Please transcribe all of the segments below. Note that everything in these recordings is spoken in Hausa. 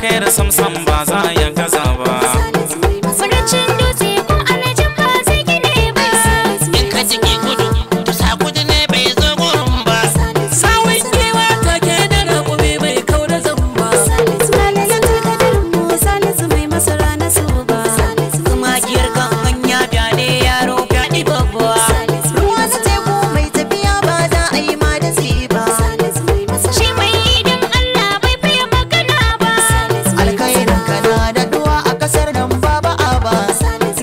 alkhairi samsam ba za ya gaza ba. Farcin dutse ko alajin ba zai gine ba. In ka jike gudu to sa gudu ne bai zo gurin ba. Sawun kewa take da raƙumi bai kau da zamba. Lalatar kadarin mu Salisu mai masara na so ba. Kuma girkan hanya fyaɗe yaro fyaɗe babba. Ruwa na teku mai tafiya ba za a yi ma da ba. Shi mai yi don Allah bai fiye magana ba. Alkhairin kana da duwa a kasar nan babu aba.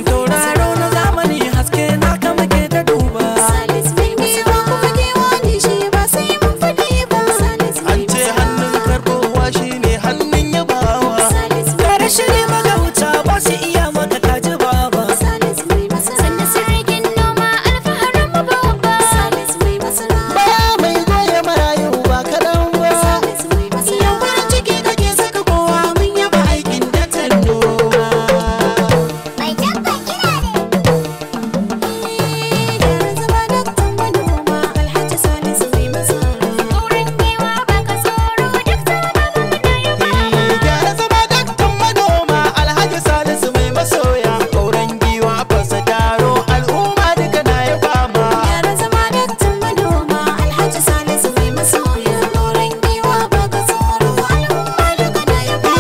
Tauraro na zamani haske na ka muke ta duba. Giwa kuma giwa ne shi ba sai mun faɗi ba. An ce hannun karbowa shine hannun yabawa. Kare shiri magauta ba su iya maka kaji baba. Sannan sirgin noma alfaharin mu babba. Baya mai goye marayu ba kaɗan ba. Yau farin ciki kake saka kowa mun yaba aikin da tallo. Mai tabbar kina ne. Gyara zama daktan manoma Alhaji Salisu mai masara. Auren giwa baka tsoro dakta babu mu da yaba. Gyara zama daktan manoma Alhaji Salisu mai masoya. Auren giwa fasa taro al'umma duka na yaba ma. Gyara zama daktan manoma Alhaji Salisu mai masoya. Auren giwa baka tsoro al'umma duka na yaba.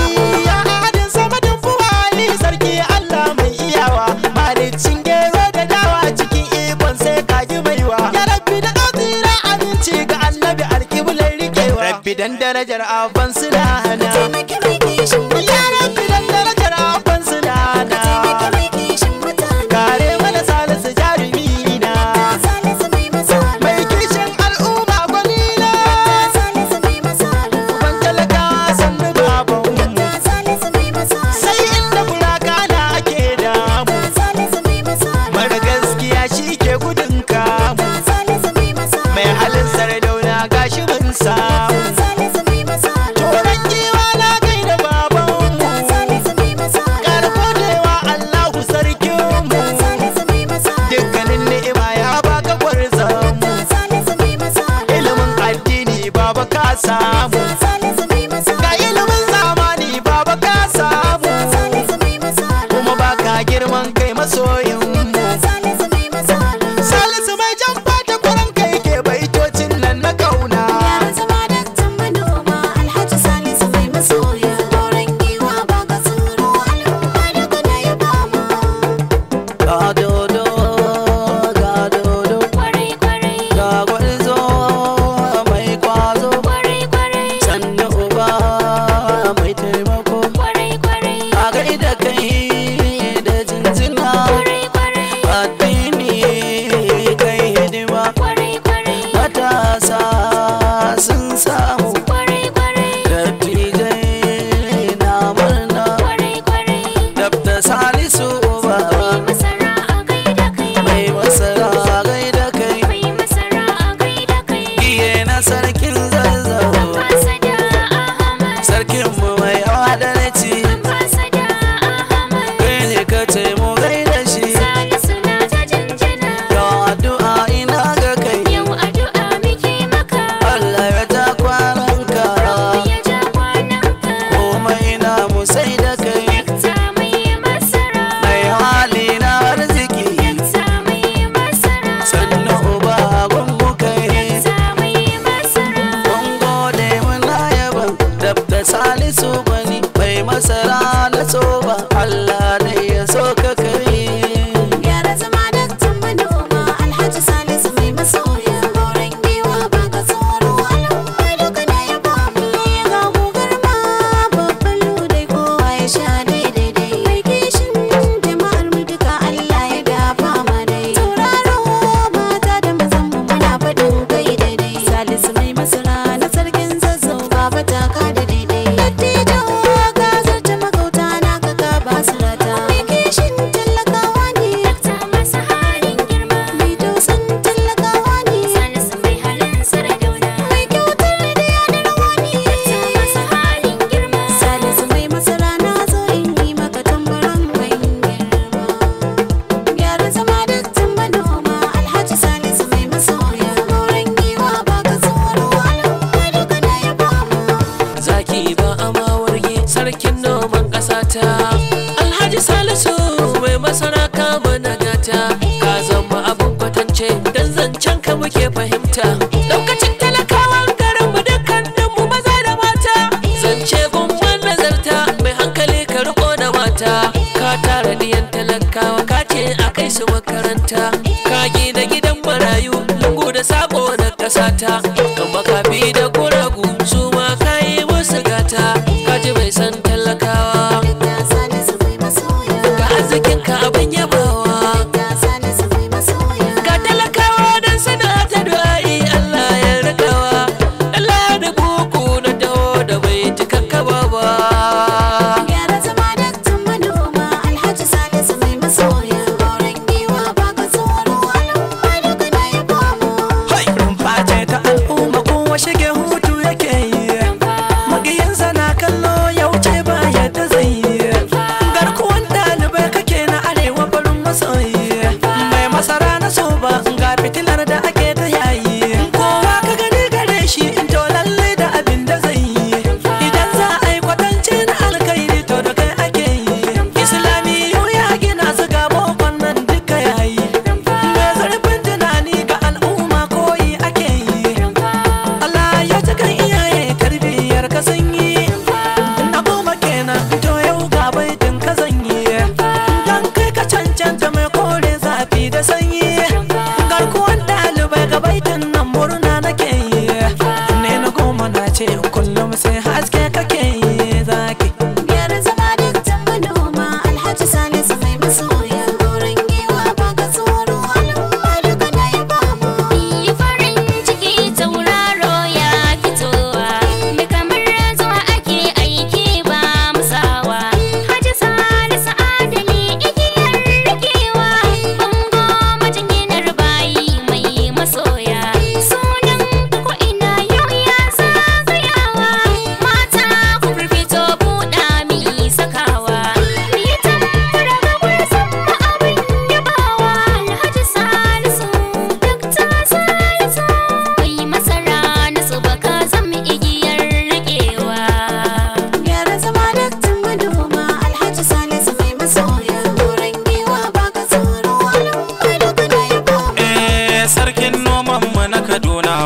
Ya adin sama da fuwali sarki Allah mai iyawa. Malicin gero da dawa cikin ikon sai kaji baiwa. Ya rabbi da ɗautira aminci ga annabi alƙiblar riƙewa. Rabbi dan darajar abban suna hana. Taimaki mai kishin Ya mutane. rabbi dan darajar abban suna Taimaki hana. mai kishin mutane. Kare mana Salisu jarumi na. Salisu mai masara. Mai kishin al'umma gwalila. Salisu mai masara. Ban talakawa sannu babanmu. Salisu mai masara. Sai inda buraka na ake damu. Salisu mai masara. Mara gaskiya shi ke gudun kamu. Salisu mai masara. Mai halin sardauna gashi mun samu. Salisu mai masara. Toron giwa na gaida babanmu. Salisu mai masara. Karko dewa Allahu sarkinmu. Salisu mai masara. Dukkanin ni'ima ya baka gwarzonmu. Salisu mai masara. Ilimin addini baba ka samu. Salisu mai masara. Ga ilimin zamani baba ka samu. Salisu mai masara. Kuma baka girman kai masoyinmu. Salisu mai masara. Salisu mai jan fata kuran kai ke baitocin nan na kauna. Gyara zama daktan manoma Alhaji Salisu mai masoya. Auren giwa baka tsoro al'umma duka na yaba ma. Ga dodo, ga dodo, Kwarai kwarai. ga gwarzo mai kwazo. Kwarai kwarai. Sannu uba mai taimako. Kwarai kwarai. A gaida kai da jinjina. Kwarai kwarai. Addini kai hidima. Kwarai kwarai. Matasa sun samu. Kwarai kwarai. Dattijai na murna. Kwarai kwarai. Dabta Salisu uba Masara a gaida kai. mai masara gaida kai. Mai masara a gaida kai. Iye na sarkin zazzau. Ambassador Ahmad. Sarkinmu mai adalci. Ambassador Ahmad. Kai ne ka ce mu gaida shi. Salisu na ta janjana. Ga addu'a ina ga kai. Yau addu'a muke maka. Allah ya ja kwananka. Ya ja kwananka. Komai na mu sai da kai. Dakta mai masara. Mai hali na arziki. Dakta mai masara. Sannu uba gungu kai. Dakta mai masara. Mun gode muna yaban Dabta Salisu bani mai masara na tsoba. Allah ne ya so ka kai. Gyara zama daktan manoma Alhaji Salisu mai masoya. Auren giwa baka tsoro al'umma duka na yaba mu. Ga gugar ma babban ludai kowa ya sha daidai. Mai kishin jama'ar mu duka Allah ya dafa ma dai. Tauraro mata da mazan mu muna faɗin kai daidai. Salisu mai masara na sarkin zazzau baba taka da daidai. Dattijo ka zarce magauta na ka ba su rata. talakawa ka ce a kai su makaranta, ka gina gidan marayu lungu da sako na kasata, kan makafi da kuragu su ma ka yi musu gata, ka ji mai san talakawa ga arzikinka abin yabawa, ga talakawa don sana ta du'a'i Allah ya rikawa, Allah da buku na dawo da bai tikakka ba. shige hutu yake yi magiyansa na kallo ya wuce ba yadda zai yi garkuwan ɗalibai kake na arewa barin masoyi mai masara na so ba ga fitilar da ake ta yayi kowa ka gani gare shi to lalle da abin da zai yi idan za a yi kwatance na alkairi to da kai ake yi islamiyu ya gina su ga bokon nan duka yayi mai zarfin tunani ga al'umma koyi ake yi kan iyaye tarbiyyar ka sanyi na goma kenan to yau ga baitin ka zanyi dan kai ka cancanta mai kore zafi da sanyi garkuwan ɗalibai ga baitin nan murna nake yi ne na goma na ce kullum sai haske kake yi zaki gyara zama daktan manoma Alhaji Salisu mai masoya goren giwa ba ka tsoro al'umma duka na yaba mu yi farin ciki tauraro ya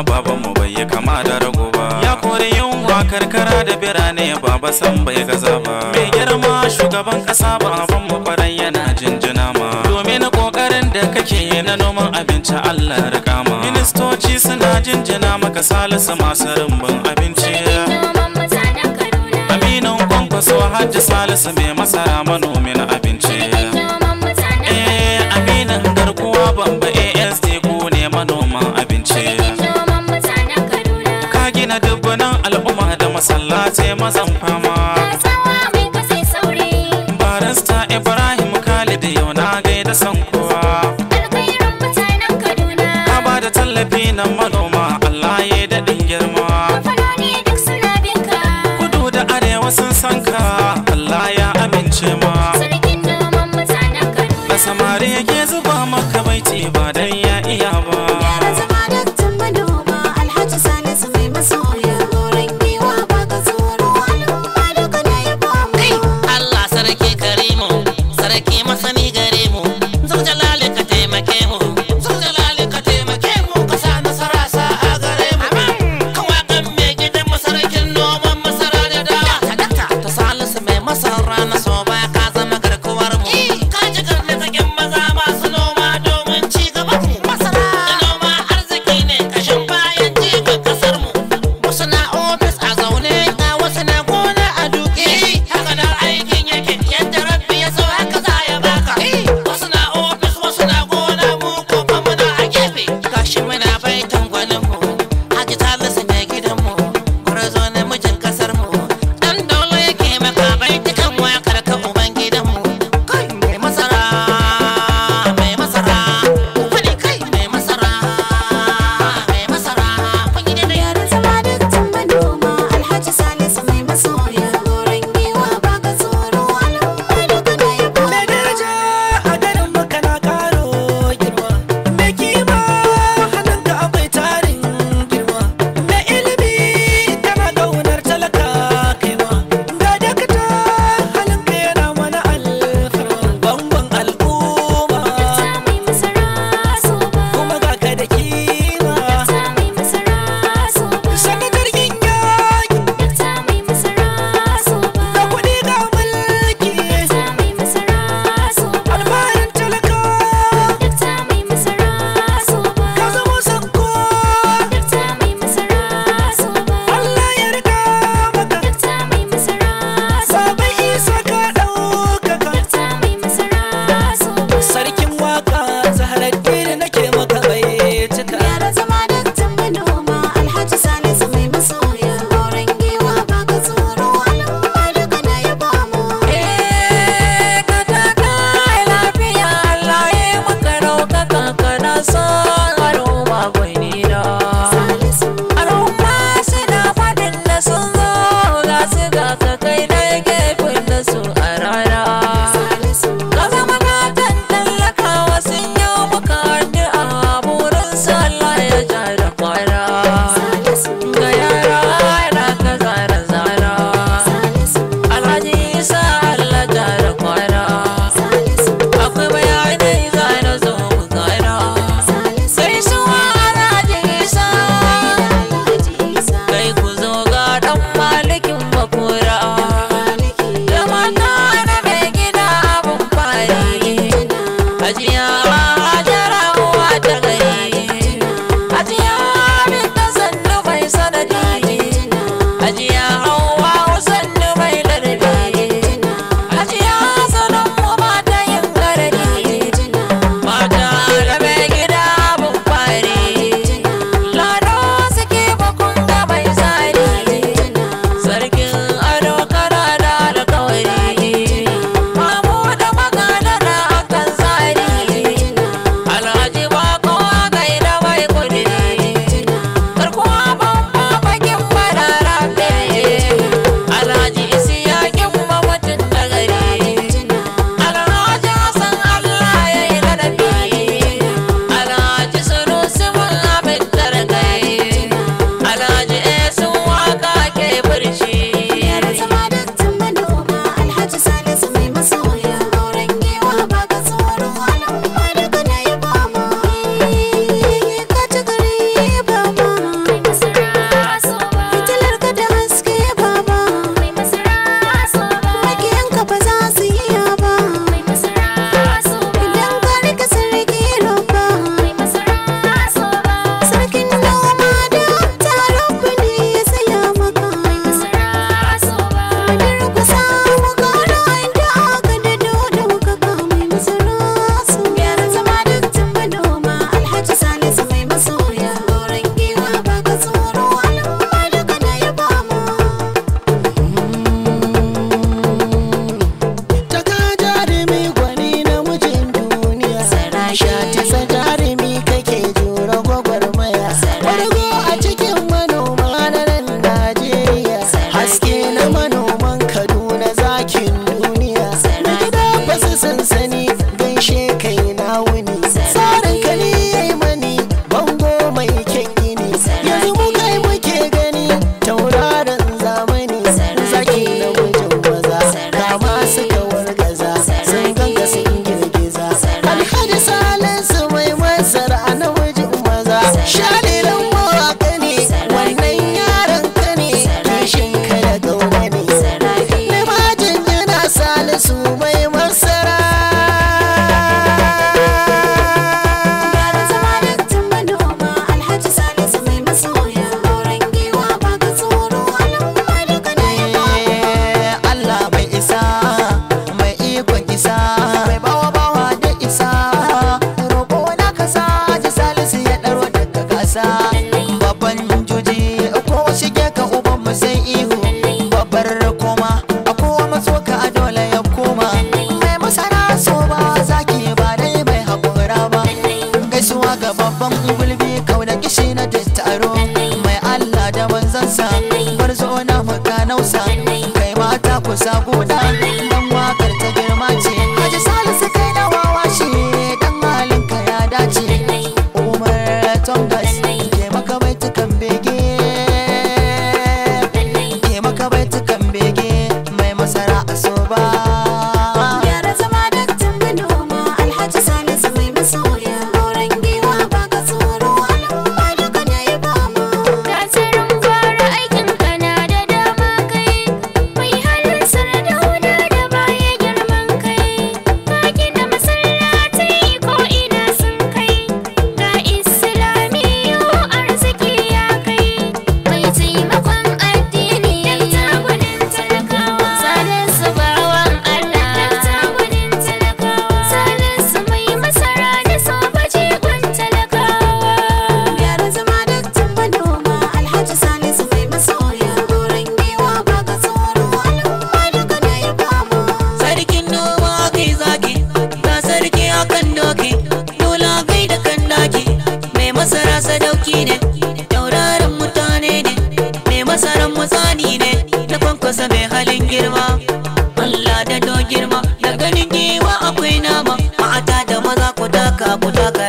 babanmu bai yi kama da rago ba, ya kore yunwa karkara da birane baba san bai gaza ba, mai girma shugaban kasa babanmu faran yana jinjina ma, domin kokarin da kake yi na noman abinci Allah rika ma, ministoci suna jinjina maka Salisu masu rumbun abinci, Aminin Kwankwaso Hajji Salisu mai masara manomin abinci, Aminin garkuwa Bamba ASD ku ne manoman abinci, gina dubbanan al'umma da masallatai mazan fama, barista Ibrahim Khalid yau na gaida san kowa, ka ba da tallafi na manoma Allah ya daɗin girma, kudu da arewa sun san ka Allah ya amince ma, na samari yake zuba maka baiti ba dan ya iya ba. suka wargaza sun ganga sun girgiza Alhaji Salisu mai masara na wajen maza shalilan mawaka ne wannan yaran ka ne kishin ka da gauna ne na majin yana Salisu mai masara babban juji ko shige ka uban mu sai ihu babbar koma a kowa maso ka a dole ya koma mai masara so ba zaki ba dai mai haƙura ba gaisuwa ga babban gulbi kauna kishi na tattaro mai Allah da manzansa bar zo na maka nausa kai mata kusa guda dan wakar ta girma ce Haji Salisu kai na wawa shi dan halinka ya dace Umar Tongas mai masara a so ba Gyara zama daktan manoma Alhaji Salisu mai masoya Goron giwa ba ka tsoro al'umma duka na ya bamu Tasirin fara aikin kana da dama kai mai halin sardauna da baya girman kai ka gina masallatai ko ina sun kai ga islamiyyu arziki ya kai mai taimakon addini dakta gwanin talakawa Salisu bawan Allah dakta gwanin talakawa Salisu mai masara da sobaji gwan talakawa Gyara zama daktan manoma Alhaji Salisu mai masoya Goron giwa ba ka tsoro al'umma duka na ya bamu Sarkin noma kai zaki ga sarki akan doki dole gai da kan daki mai masara sadauki ne tauraron mutane ne mai masaran musani ne na kwankwasa mai halin girma Allah da do girma da ganin giwa akwai nama mata da maza ku taka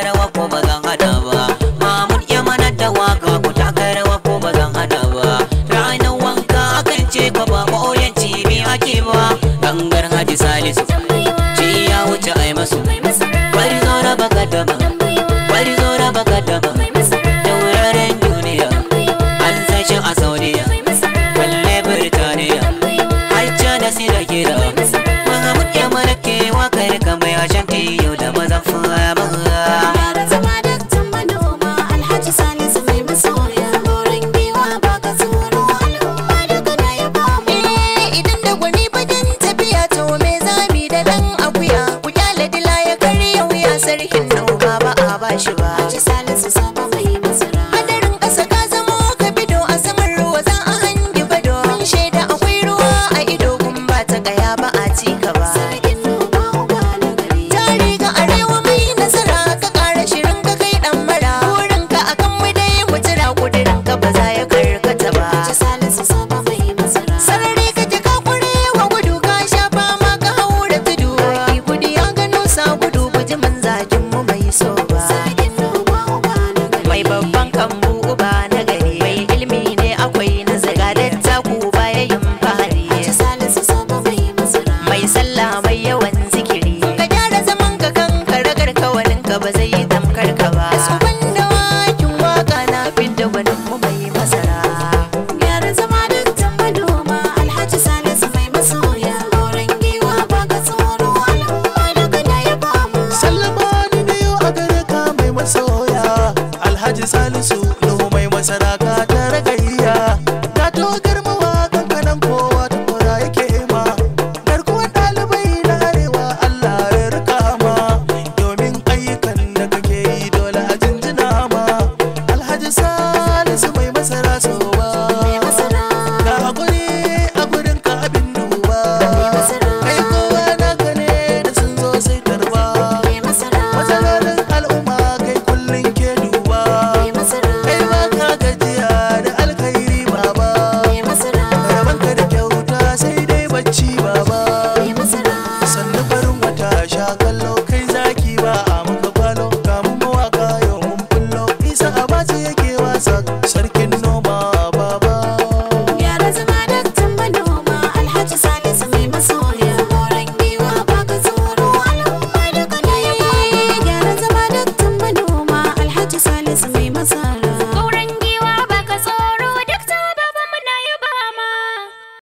rawa ko ba zan hada ba Mahmud ya mana da waka ku taka rawa ko ba zan hada ba ranar wanka akan ce ba ba ma'oyan cibi ake ba gangar Haji Salisu ci ya wuce ai masu bari zo raba kadama bari zo raba kadama da wuraren duniya an san shi a Saudiya balle Birtaniya hajja da sira gira Mahmud ya mana ke wakar kamar ya shanti yau da mazan fama